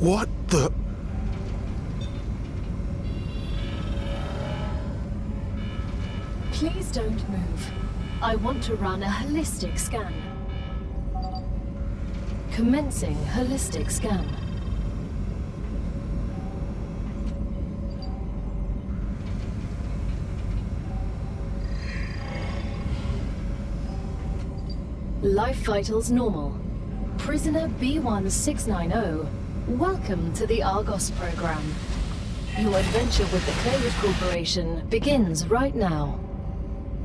What the... Please don't move. I want to run a holistic scan. Commencing holistic scan. Life vitals normal. Prisoner B1690, welcome to the Argos program. Your adventure with the Claywood Corporation begins right now.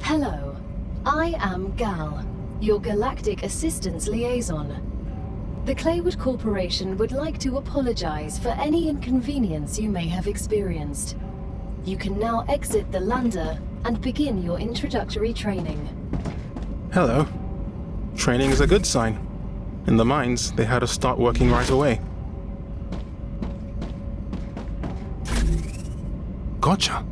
Hello, I am Gal, your Galactic Assistance Liaison. The Claywood Corporation would like to apologize for any inconvenience you may have experienced. You can now exit the lander and begin your introductory training. Hello. Training is a good sign. In the mines, they had to start working right away. Gotcha.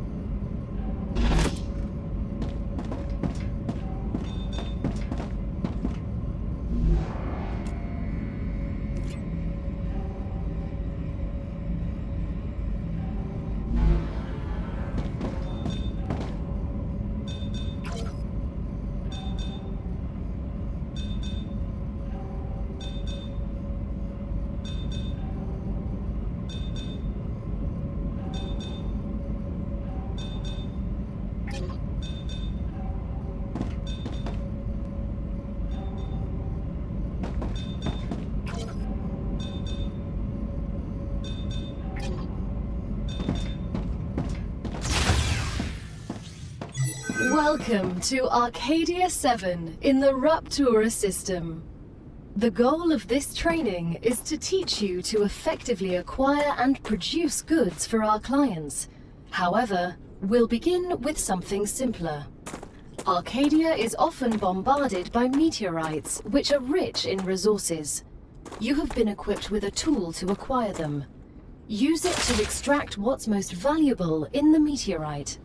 Welcome to Arcadia 7 in the Raptura system. The goal of this training is to teach you to effectively acquire and produce goods for our clients. However, we'll begin with something simpler. Arcadia is often bombarded by meteorites, which are rich in resources. You have been equipped with a tool to acquire them. Use it to extract what's most valuable in the meteorite.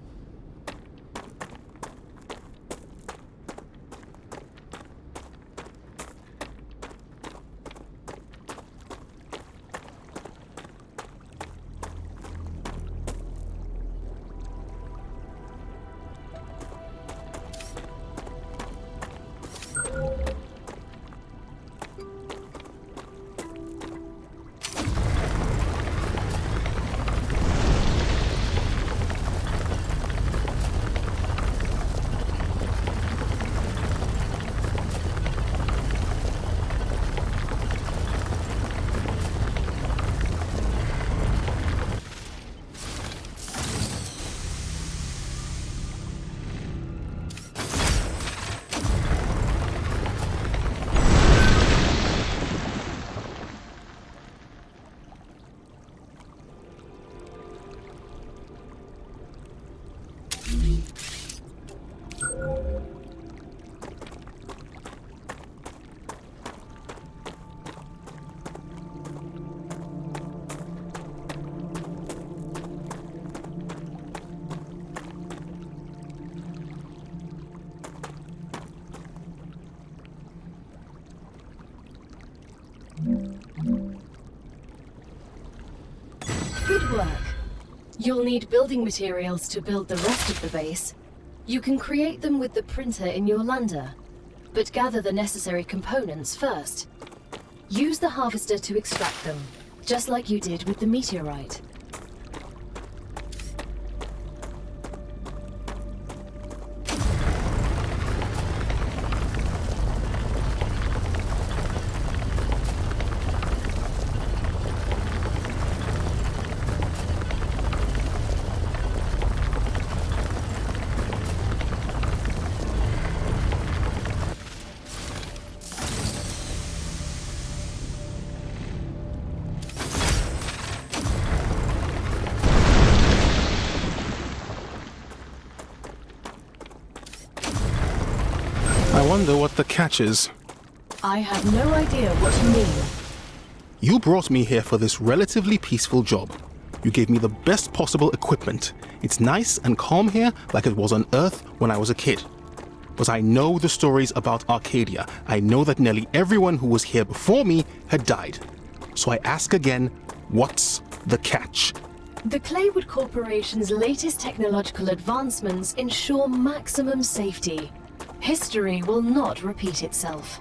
Good work. You'll need building materials to build the rest of the base. You can create them with the printer in your lander, but gather the necessary components first. Use the harvester to extract them, just like you did with the meteorite. I wonder what the catch is. I have no idea what you mean. You brought me here for this relatively peaceful job. You gave me the best possible equipment. It's nice and calm here like it was on Earth when I was a kid. But I know the stories about Arcadia. I know that nearly everyone who was here before me had died. So I ask again, What's the catch? The Claywood Corporation's latest technological advancements ensure maximum safety. History will not repeat itself.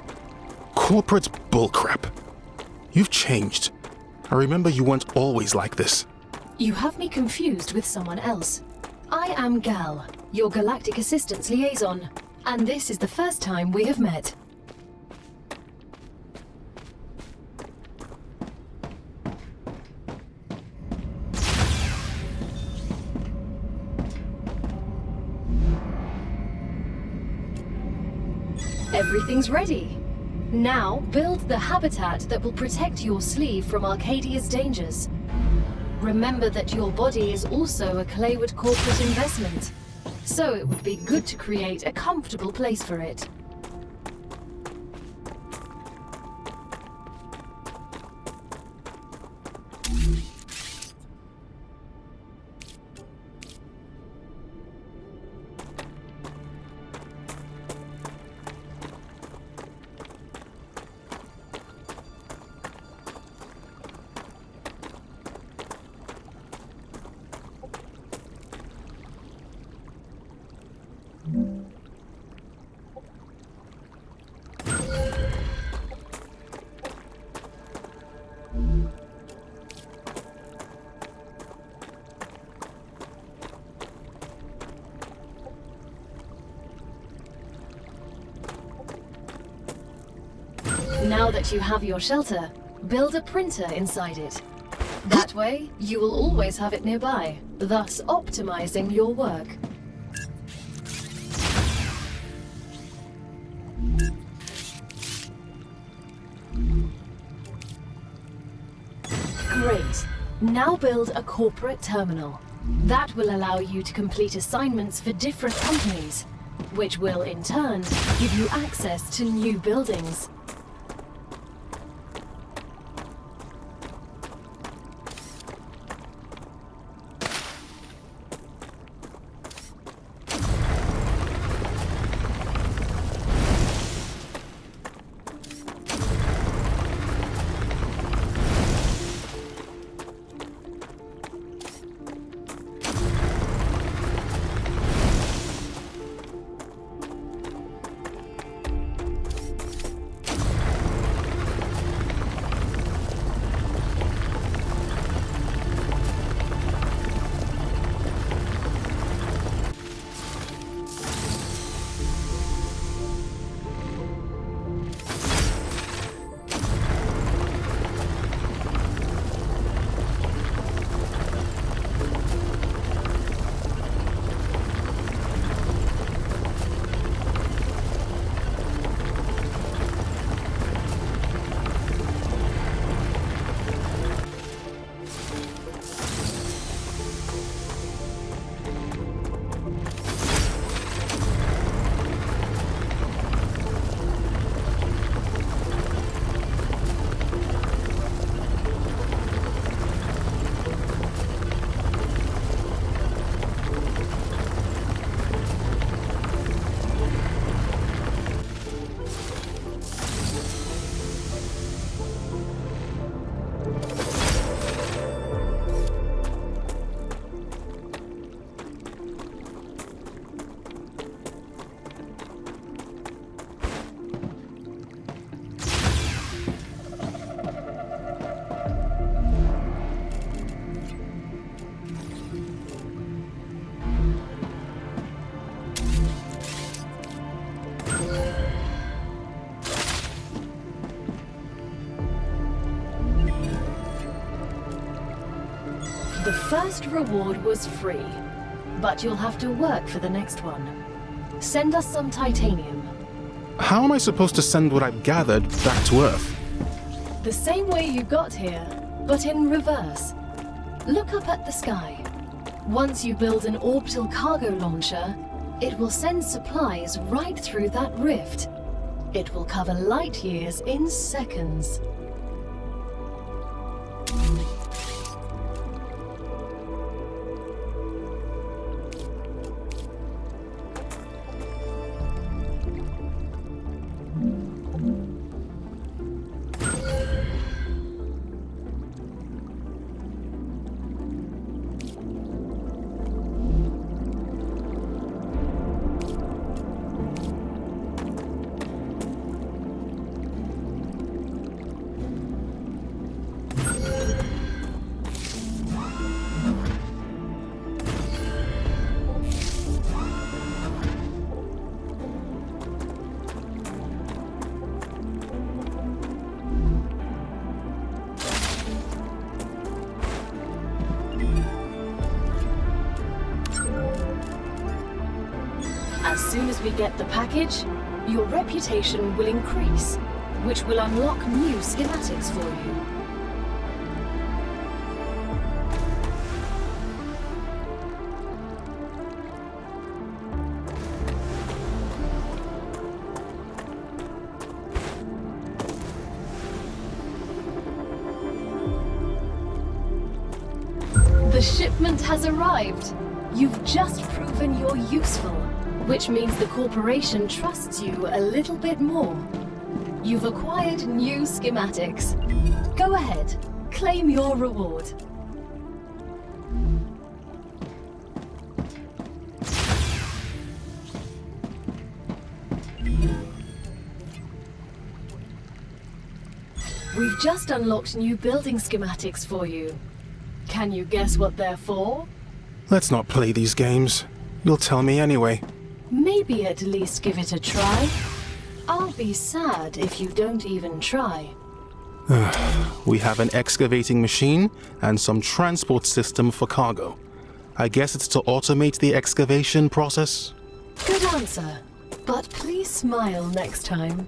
Corporate bullcrap. You've changed. I remember you weren't always like this. You have me confused with someone else. I am Gal, your Galactic Assistance Liaison, and this is the first time we have met. Everything's ready. Now, build the habitat that will protect your sleeve from Arcadia's dangers. Remember that your body is also a Claywood corporate investment, so it would be good to create a comfortable place for it. Now that you have your shelter, build a printer inside it. That way, you will always have it nearby, thus optimizing your work. Great. Now build a corporate terminal. That will allow you to complete assignments for different companies, which will, in turn, give you access to new buildings. The first reward was free, but you'll have to work for the next one. Send us some titanium. How am I supposed to send what I've gathered back to Earth? The same way you got here, but in reverse. Look up at the sky. Once you build an orbital cargo launcher, it will send supplies right through that rift. It will cover light years in seconds. As soon as we get the package, your reputation will increase, which will unlock new schematics for you. The shipment has arrived. You've just proven you're useful, which means the corporation trusts you a little bit more. You've acquired new schematics. Go ahead, claim your reward. We've just unlocked new building schematics for you. Can you guess what they're for? Let's not play these games. You'll tell me anyway. Maybe at least give it a try. I'll be sad if you don't even try. We have an excavating machine and some transport system for cargo. I guess it's to automate the excavation process? Good answer. But please smile next time.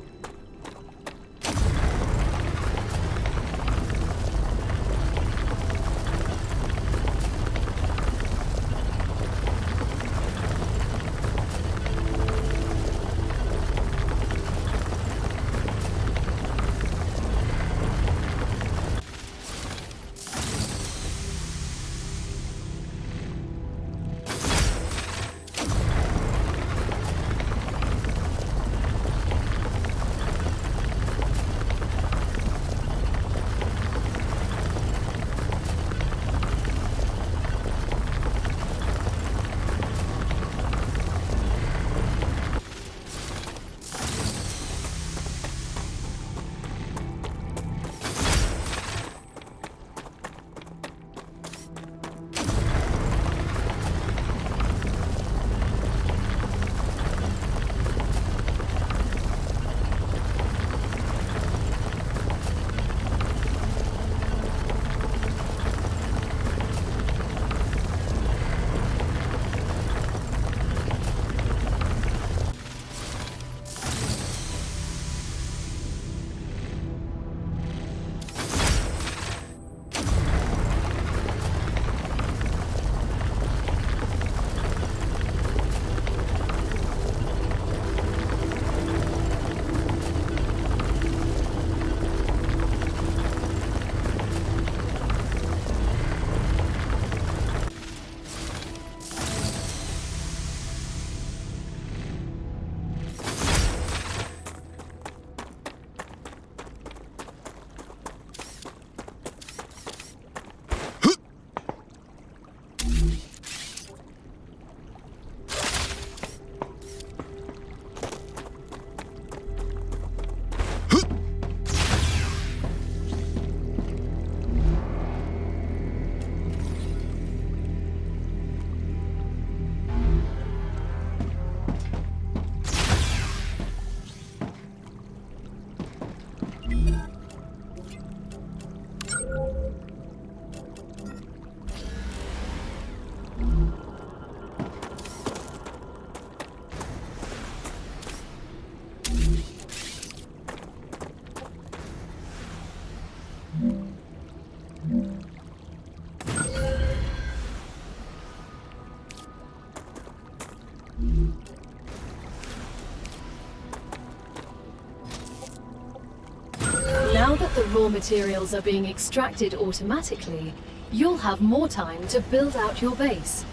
Now that the raw materials are being extracted automatically, you'll have more time to build out your base.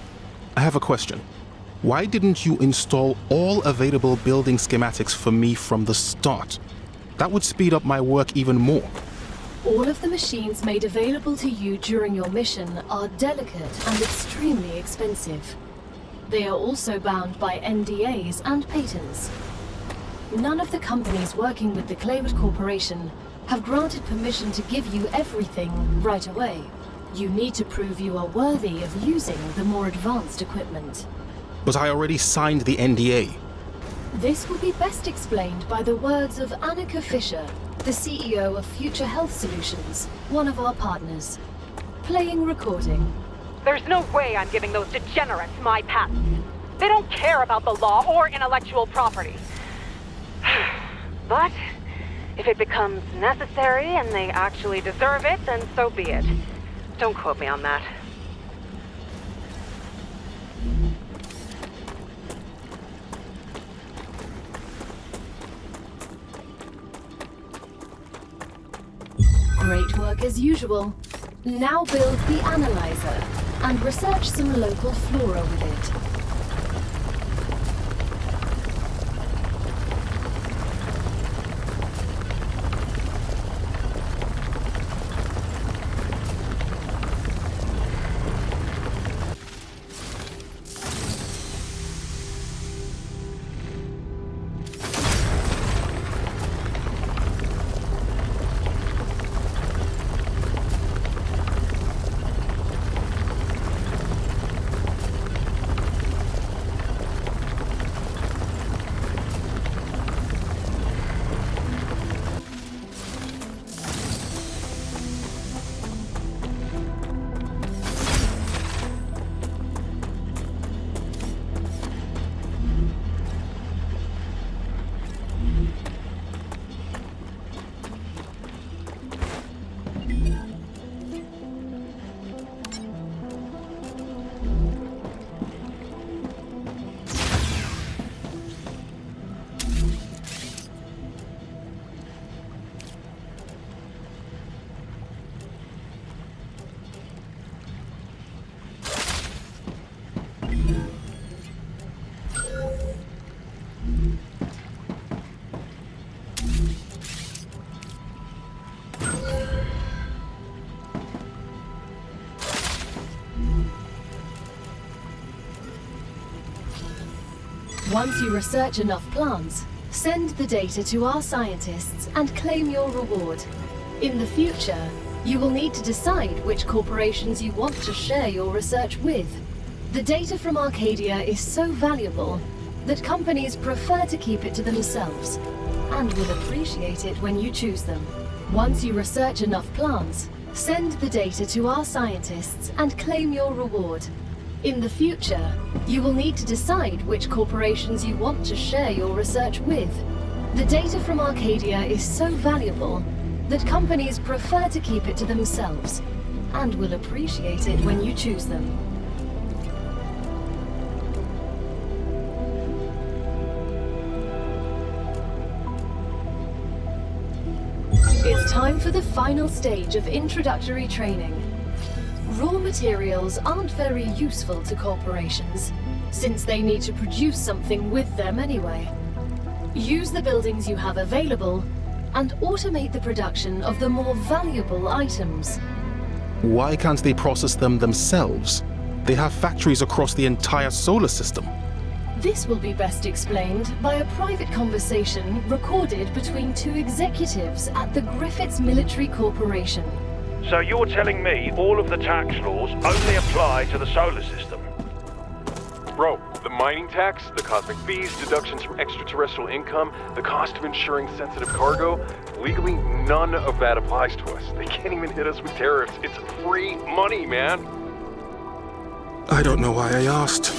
I have a question. Why didn't you install all available building schematics for me from the start? That would speed up my work even more. All of the machines made available to you during your mission are delicate and extremely expensive. They are also bound by NDAs and patents. None of the companies working with the Claywood Corporation have granted permission to give you everything right away. You need to prove you are worthy of using the more advanced equipment. But I already signed the NDA. This will be best explained by the words of Annika Fisher, the CEO of Future Health Solutions, one of our partners. Playing recording. There's no way I'm giving those degenerates my patent. They don't care about the law or intellectual property. But if it becomes necessary and they actually deserve it, then so be it. Don't quote me on that. Great work as usual. Now build the analyzer and research some local flora with it. Once you research enough plants, send the data to our scientists and claim your reward. In the future, you will need to decide which corporations you want to share your research with. The data from Arcadia is so valuable that companies prefer to keep it to themselves and will appreciate it when you choose them. Once you research enough plants, send the data to our scientists and claim your reward. In the future, you will need to decide which corporations you want to share your research with. The data from Arcadia is so valuable that companies prefer to keep it to themselves and will appreciate it when you choose them. It's time for the final stage of introductory training. Raw materials aren't very useful to corporations, since they need to produce something with them anyway. Use the buildings you have available and automate the production of the more valuable items. Why can't they process them themselves? They have factories across the entire solar system. This will be best explained by a private conversation recorded between two executives at the Griffiths Military Corporation. So you're telling me all of the tax laws only apply to the solar system? Bro, the mining tax, the cosmic fees, deductions from extraterrestrial income, the cost of insuring sensitive cargo, legally none of that applies to us. They can't even hit us with tariffs. It's free money, man. I don't know why I asked.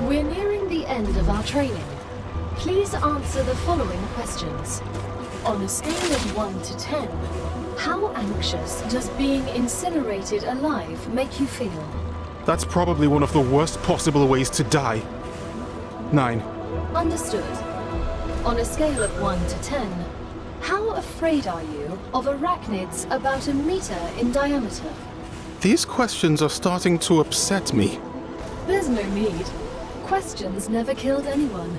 We're nearing the end of our training. Please answer the following questions. On a scale of 1 to 10, how anxious does being incinerated alive make you feel? That's probably one of the worst possible ways to die. 9. Understood. On a scale of 1 to 10, how afraid are you of arachnids about 1 meter in diameter? These questions are starting to upset me. There's no need. Questions never killed anyone.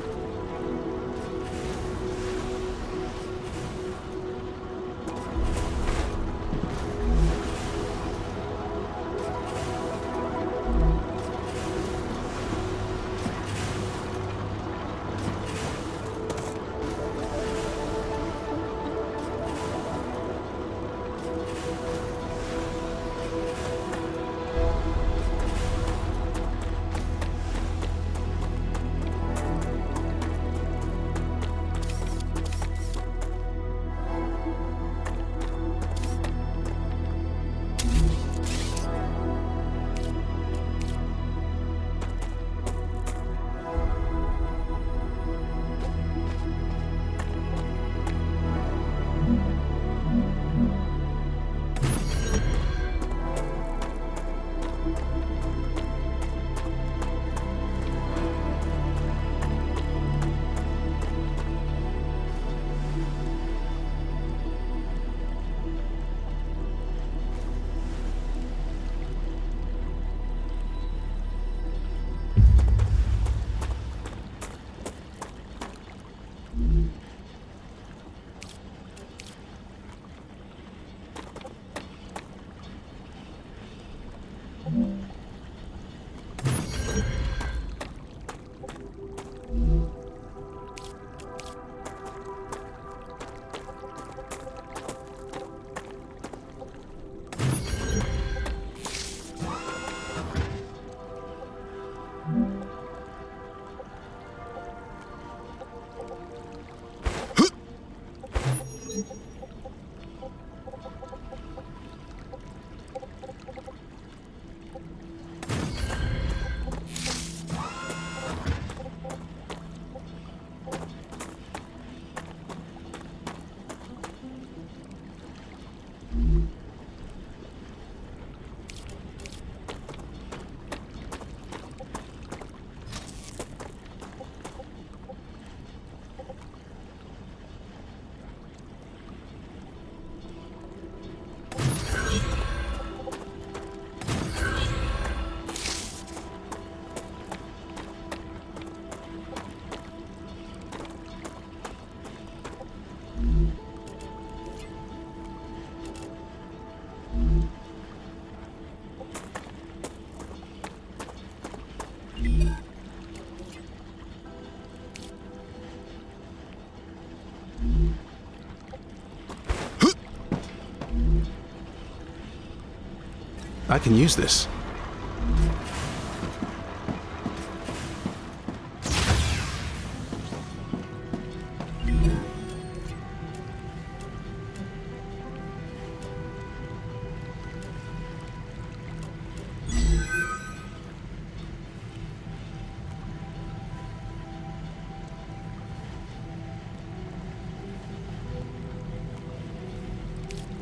I can use this.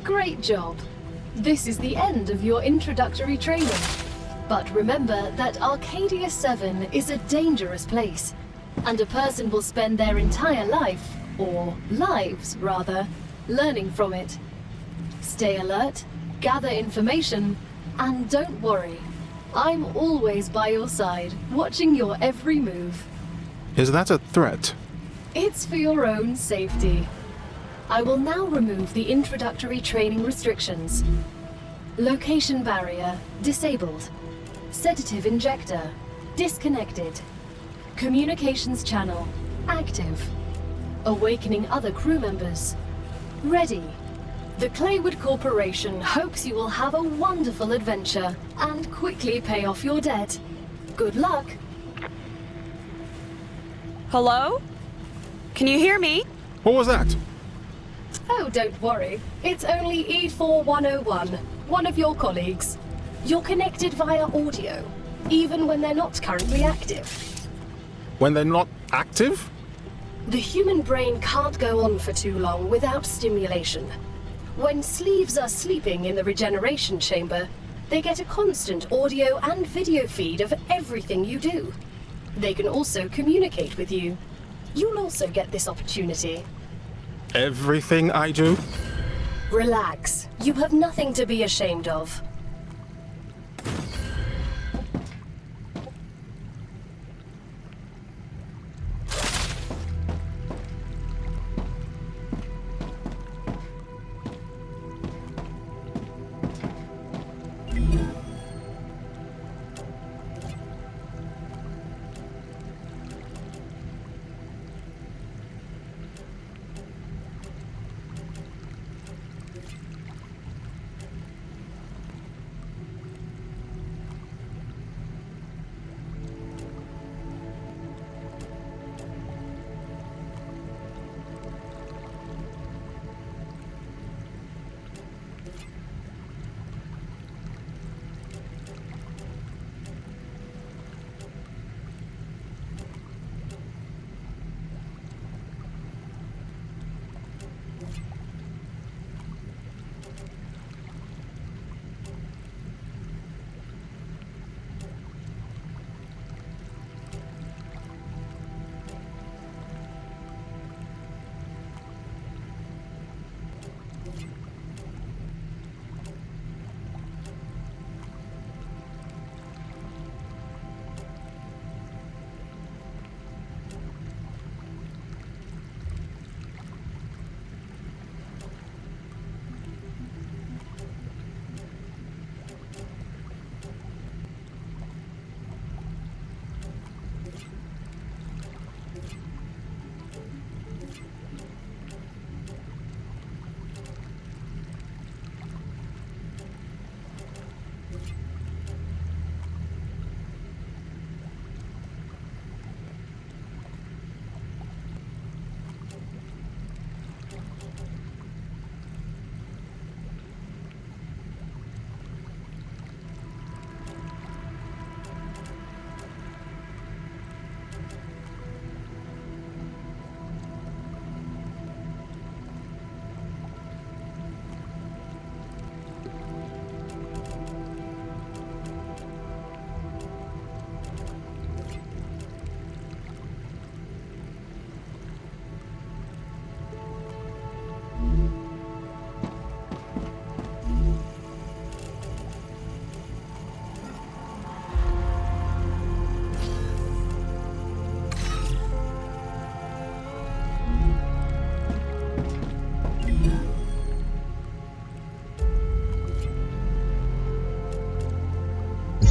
Great job. This is the end of your introductory training. But remember that Arcadia 7 is a dangerous place, and a person will spend their entire life, or lives rather, learning from it. Stay alert, gather information, and don't worry. I'm always by your side, watching your every move. Is that a threat? It's for your own safety. I will now remove the introductory training restrictions. Location barrier disabled. Sedative injector disconnected. Communications channel active. Awakening other crew members ready. The Claywood Corporation hopes you will have a wonderful adventure and quickly pay off your debt. Good luck. Hello? Can you hear me? What was that? Oh, don't worry. It's only E4101, one of your colleagues. You're connected via audio, even when they're not currently active. When they're not active? The human brain can't go on for too long without stimulation. When sleeves are sleeping in the regeneration chamber, they get a constant audio and video feed of everything you do. They can also communicate with you. You'll also get this opportunity. Everything I do? Relax. You have nothing to be ashamed of.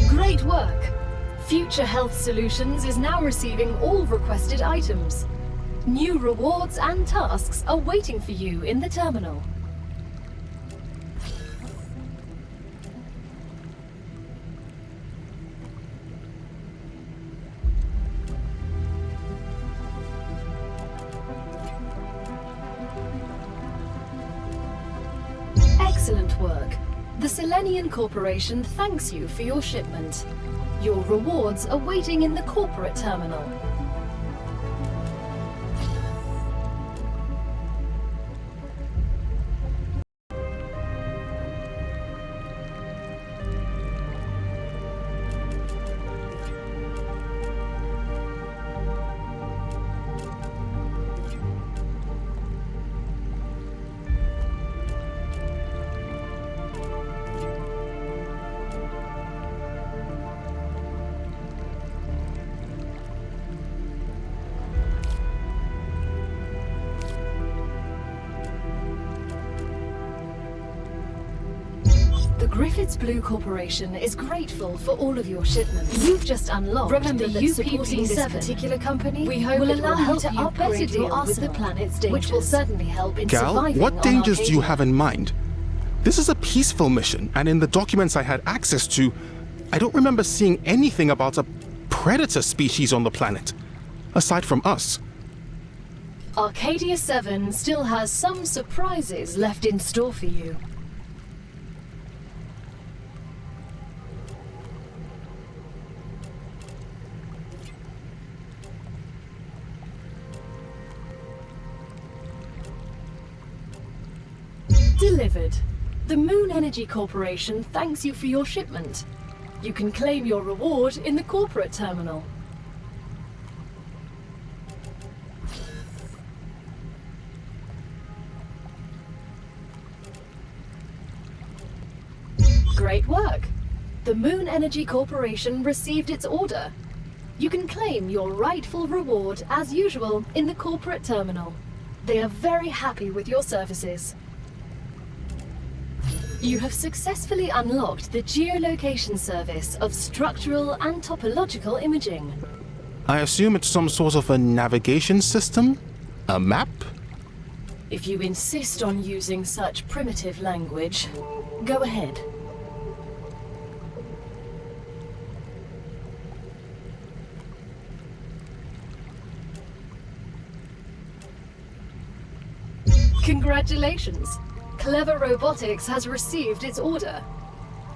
Great work! Future Health Solutions is now receiving all requested items. New rewards and tasks are waiting for you in the terminal. Excellent work. The Selenian Corporation thanks you for your shipment. Your rewards are waiting in the corporate terminal. The Griffiths Blue Corporation is grateful for all of your shipments. You've just unlocked Remember the that supporting supporting this this particular company We hope will it will allow you help to you upgrade better your deal with the arsenal, planet's which will dangers. certainly help in Gal, surviving what on dangers do you Arcadia. have in mind? This is a peaceful mission, and in the documents I had access to, I don't remember seeing anything about a predator species on the planet, aside from us. Arcadia 7 still has some surprises left in store for you. Delivered. The Moon Energy Corporation thanks you for your shipment. You can claim your reward in the corporate terminal. Great work! The Moon Energy Corporation received its order. You can claim your rightful reward as usual in the corporate terminal. They are very happy with your services. You have successfully unlocked the geolocation service of structural and topological imaging. I assume it's some sort of a navigation system? A map? If you insist on using such primitive language, go ahead. Congratulations! Clever Robotics has received its order.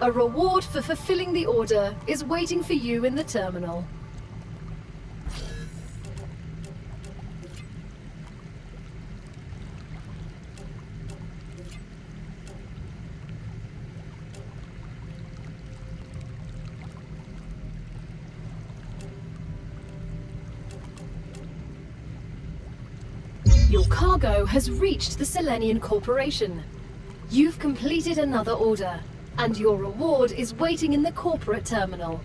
A reward for fulfilling the order is waiting for you in the terminal. Your cargo has reached the Selenian Corporation. You've completed another order, and your reward is waiting in the corporate terminal.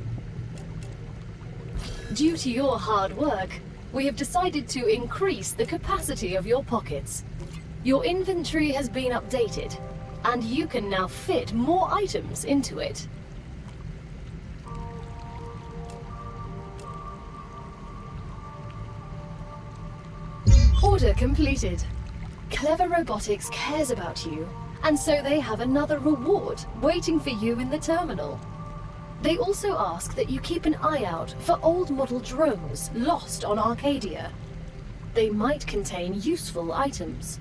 Due to your hard work, we have decided to increase the capacity of your pockets. Your inventory has been updated, and you can now fit more items into it. Order completed. Clever Robotics cares about you, and so they have another reward waiting for you in the terminal. They also ask that you keep an eye out for old model drones lost on Arcadia. They might contain useful items.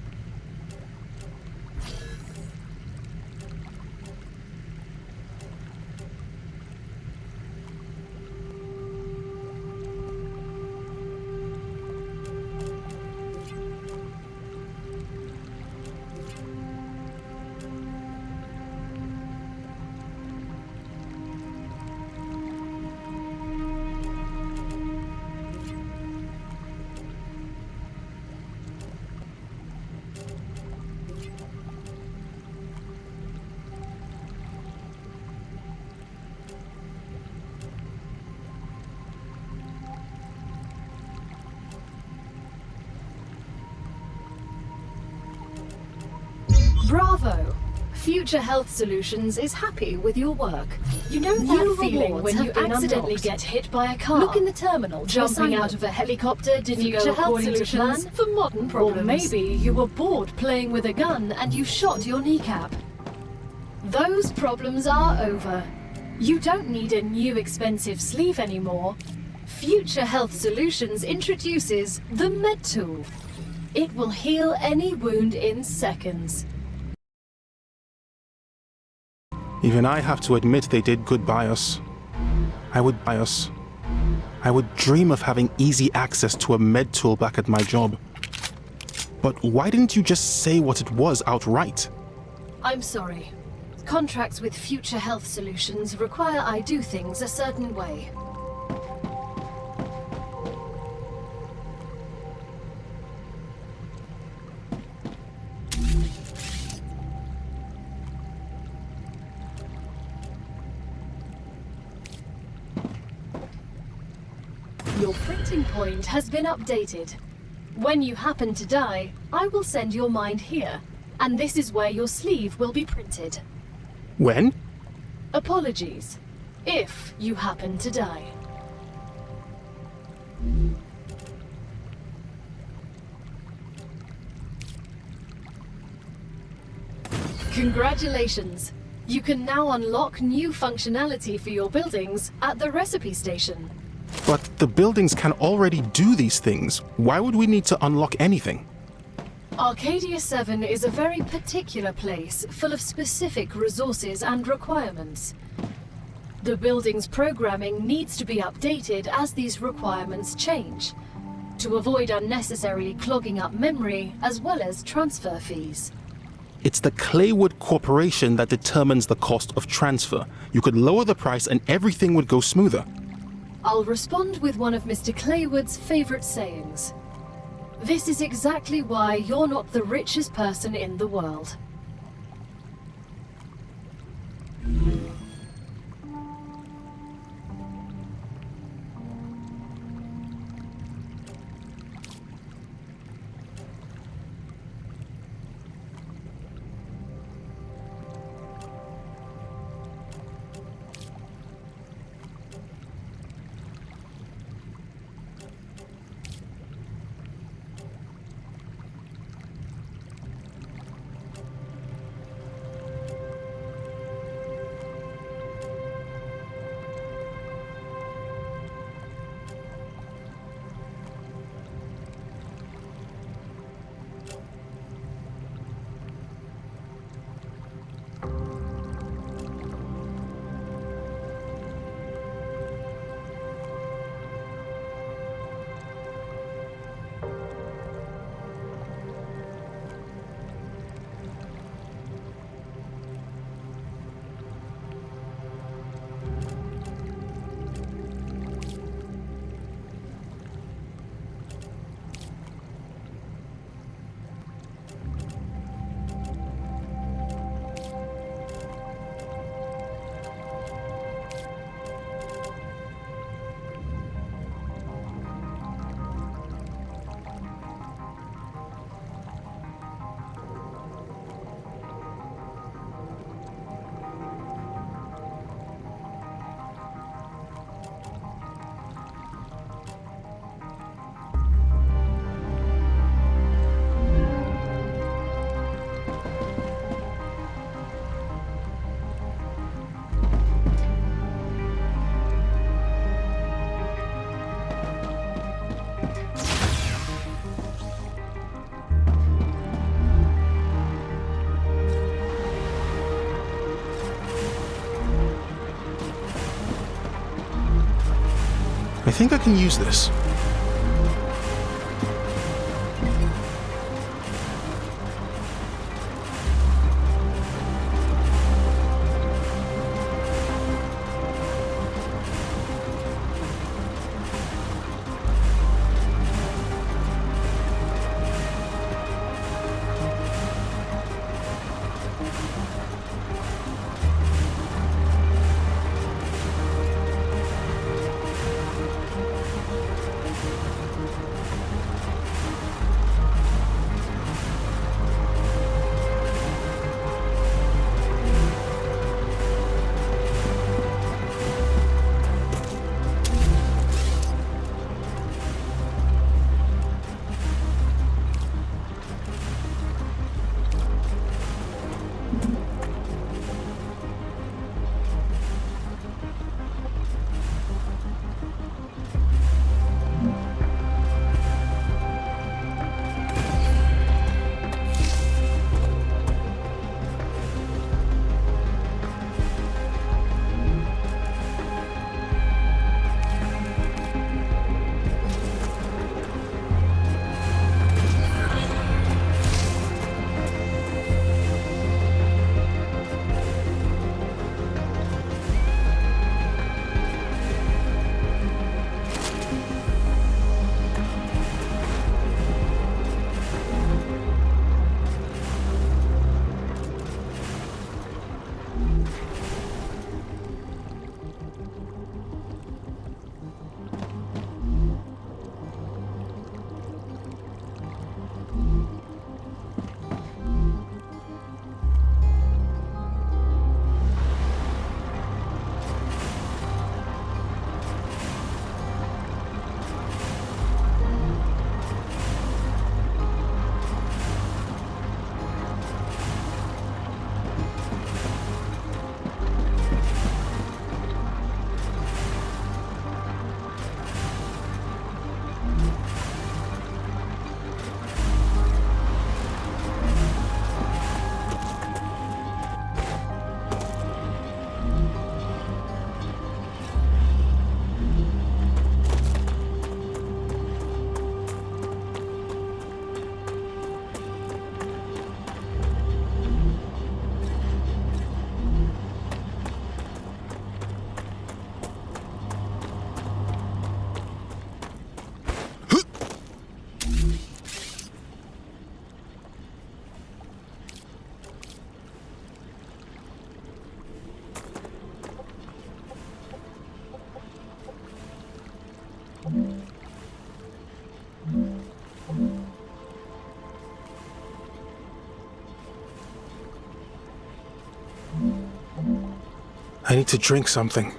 Bravo! Future Health Solutions is happy with your work. You know that feeling when you accidentally get hit by a car? Look in the terminal. Jumping out of a helicopter didn't go according to plan for modern problems. Or maybe you were bored playing with a gun and you shot your kneecap. Those problems are over. You don't need a new expensive sleeve anymore. Future Health Solutions introduces the Med Tool. It will heal any wound in seconds. Even I have to admit they did good by us. I would dream of having easy access to a med tool back at my job. But why didn't you just say what it was outright? I'm sorry. Contracts with Future Health Solutions require I do things a certain way. Your printing point has been updated. When you happen to die, I will send your mind here, and this is where your sleeve will be printed. When? Apologies, if you happen to die. Congratulations! You can now unlock new functionality for your buildings at the recipe station. But the buildings can already do these things. Why would we need to unlock anything? Arcadia 7 is a very particular place, full of specific resources and requirements. The building's programming needs to be updated as these requirements change, to avoid unnecessarily clogging up memory as well as transfer fees. It's the Claywood Corporation that determines the cost of transfer. You could lower the price and everything would go smoother. I'll respond with one of Mr. Claywood's favorite sayings. This is exactly why you're not the richest person in the world. I think I can use this. I need to drink something.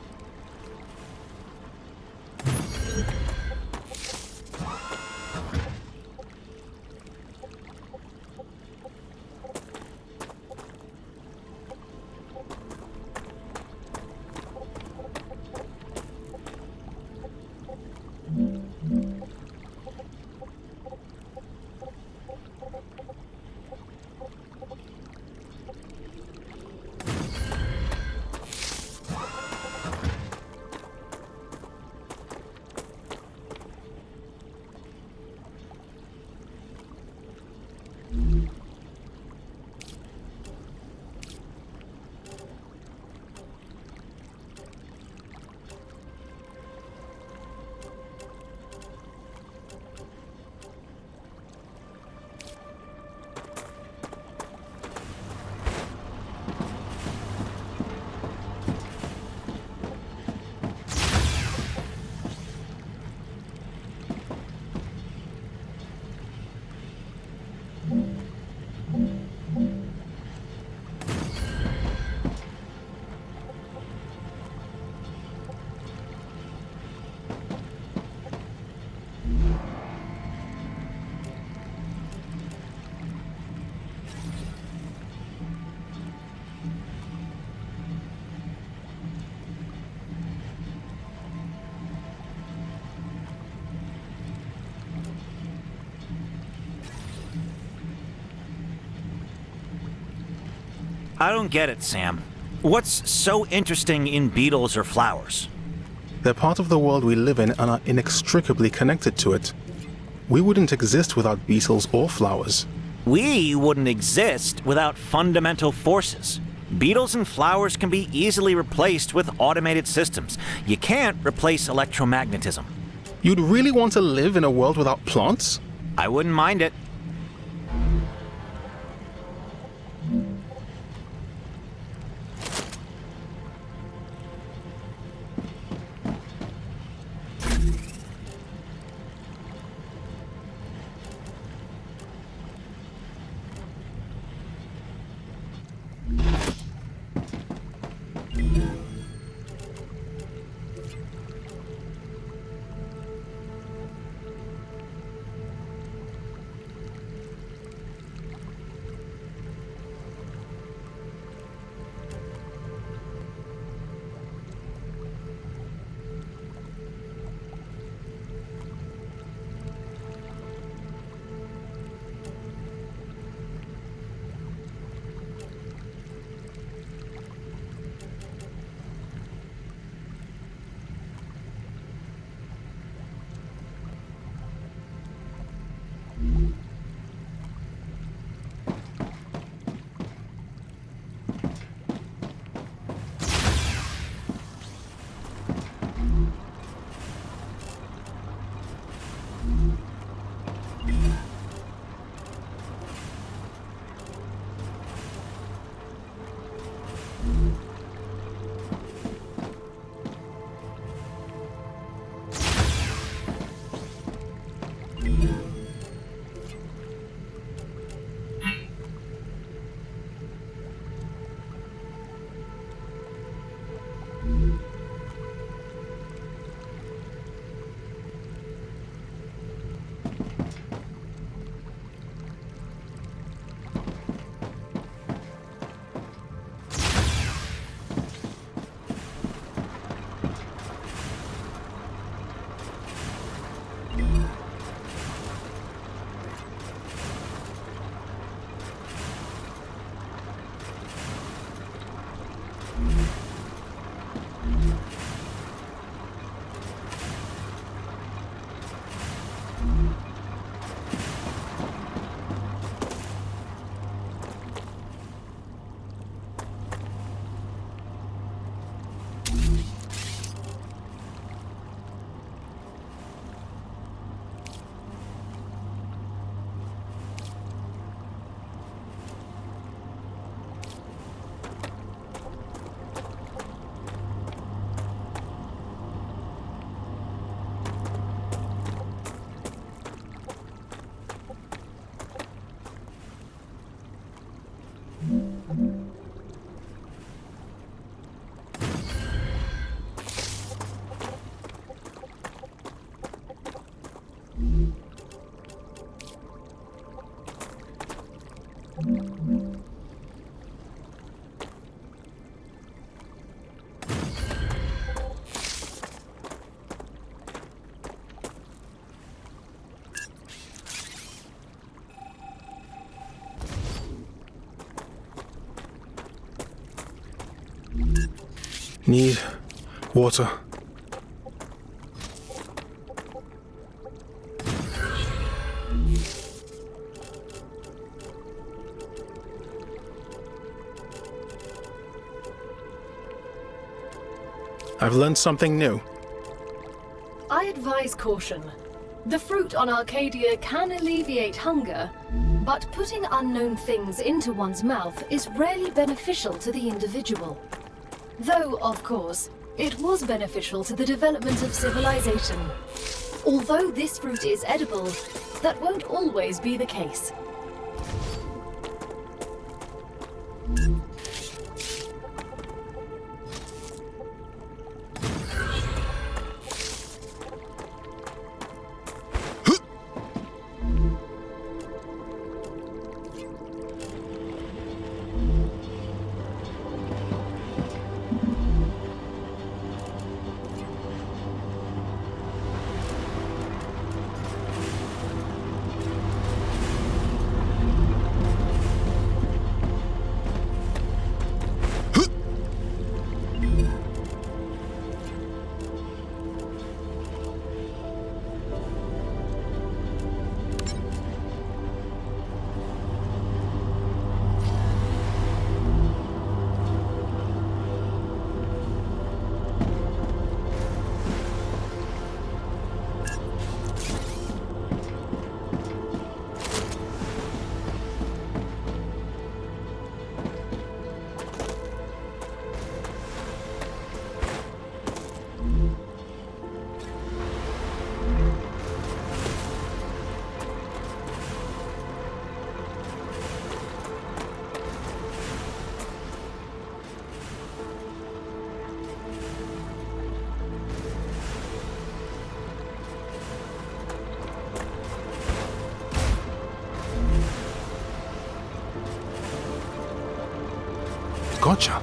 I don't get it, Sam. What's so interesting in beetles or flowers? They're part of the world we live in and are inextricably connected to it. We wouldn't exist without beetles or flowers. We wouldn't exist without fundamental forces. Beetles and flowers can be easily replaced with automated systems. You can't replace electromagnetism. You'd really want to live in a world without plants? I wouldn't mind it. Need water. I've learned something new. I advise caution. The fruit on Arcadia can alleviate hunger, but putting unknown things into one's mouth is rarely beneficial to the individual. Though, of course, it was beneficial to the development of civilization. Although this fruit is edible, that won't always be the case. Gotcha.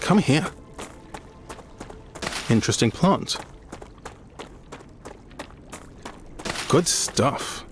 Come here. Interesting plant. Good stuff.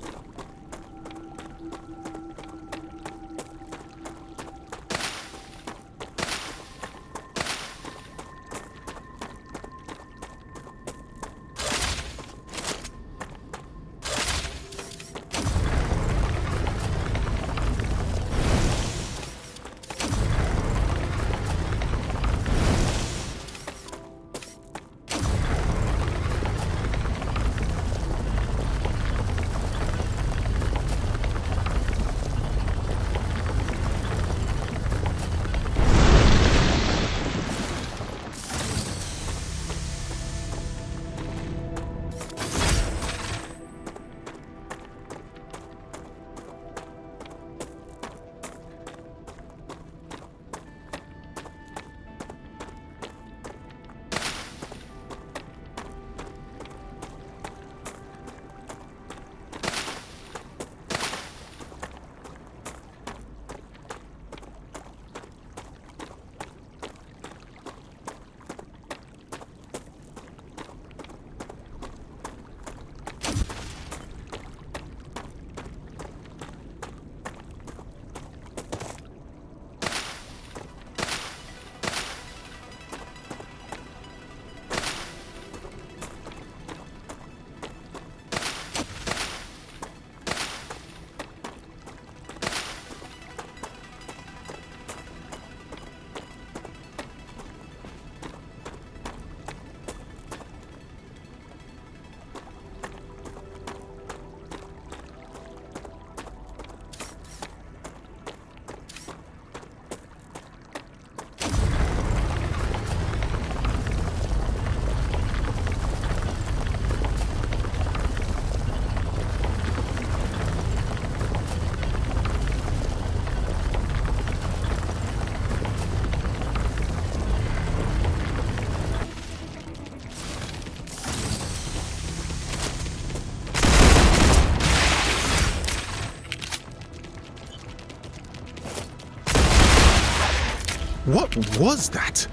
What was that?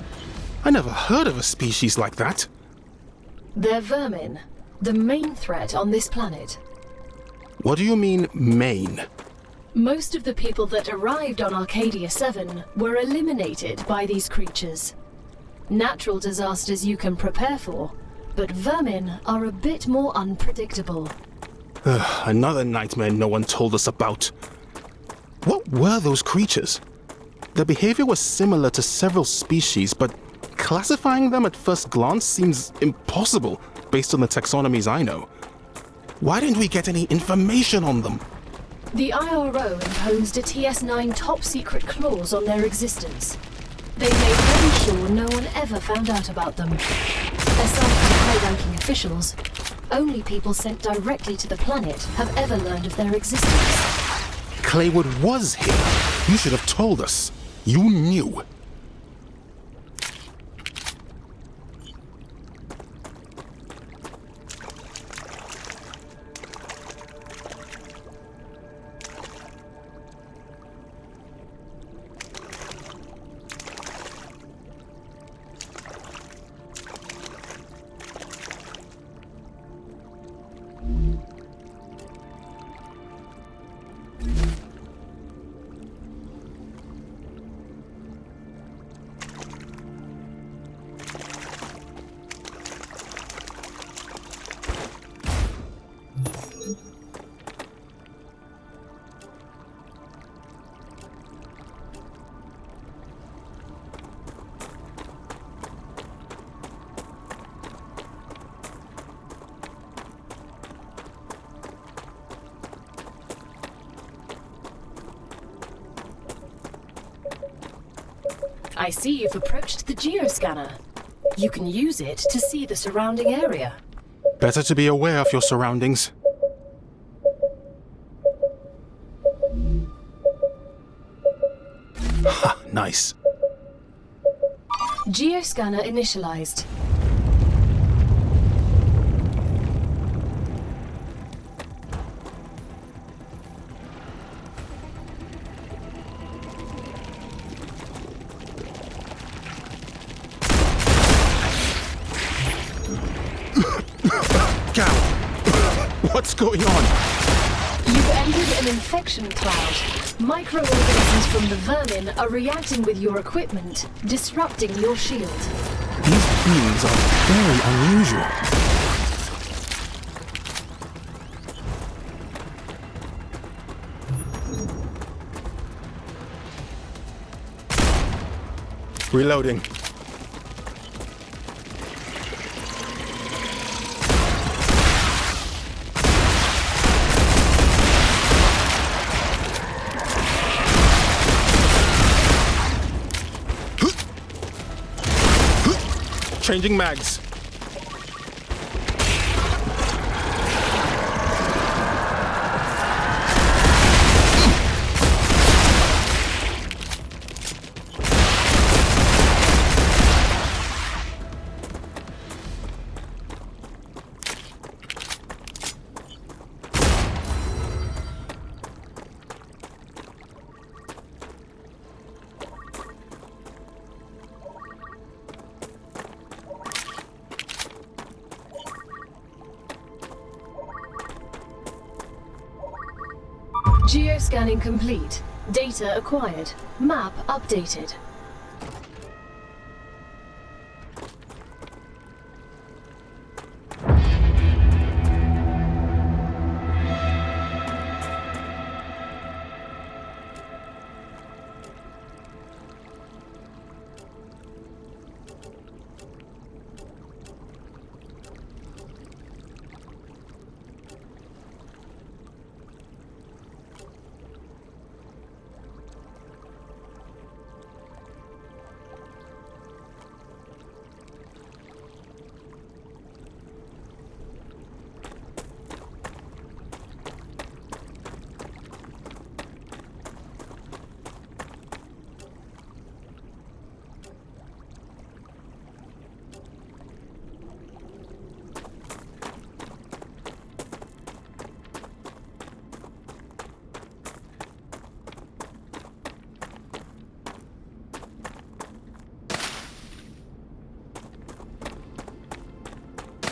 I never heard of a species like that. They're vermin, the main threat on this planet. What do you mean, main? Most of the people that arrived on Arcadia 7 were eliminated by these creatures. Natural disasters you can prepare for, but vermin are a bit more unpredictable. Another nightmare no one told us about. What were those creatures? Their behavior was similar to several species, but classifying them at first glance seems impossible based on the taxonomies I know. Why didn't we get any information on them? The IRO imposed a TS9 top-secret clause on their existence. They made very sure no one ever found out about them. Aside from high-ranking officials, only people sent directly to the planet have ever learned of their existence. Claywood was here. You should have told us. You knew. I see you've approached the geoscanner. You can use it to see the surrounding area. Better to be aware of your surroundings. Ha, nice. Geoscanner initialized. What's going on? You've entered an infection cloud. Microorganisms from the vermin are reacting with your equipment, disrupting your shield. These beings are very unusual. Reloading. Changing mags. Geoscanning complete. Data acquired. Map updated.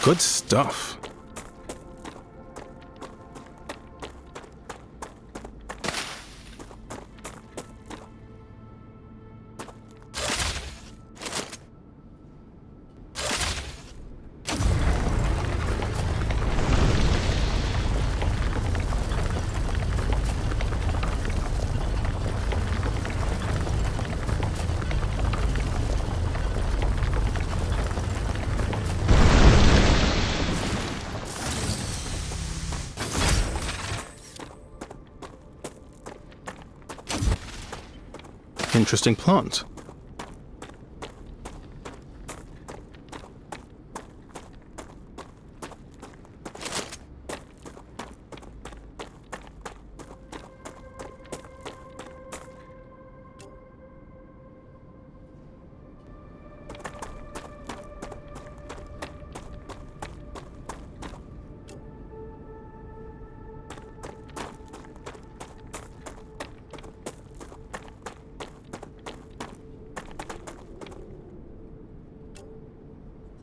Good stuff. Interesting plant.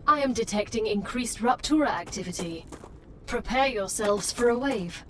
I am detecting increased Raptura activity. Prepare yourselves for a wave.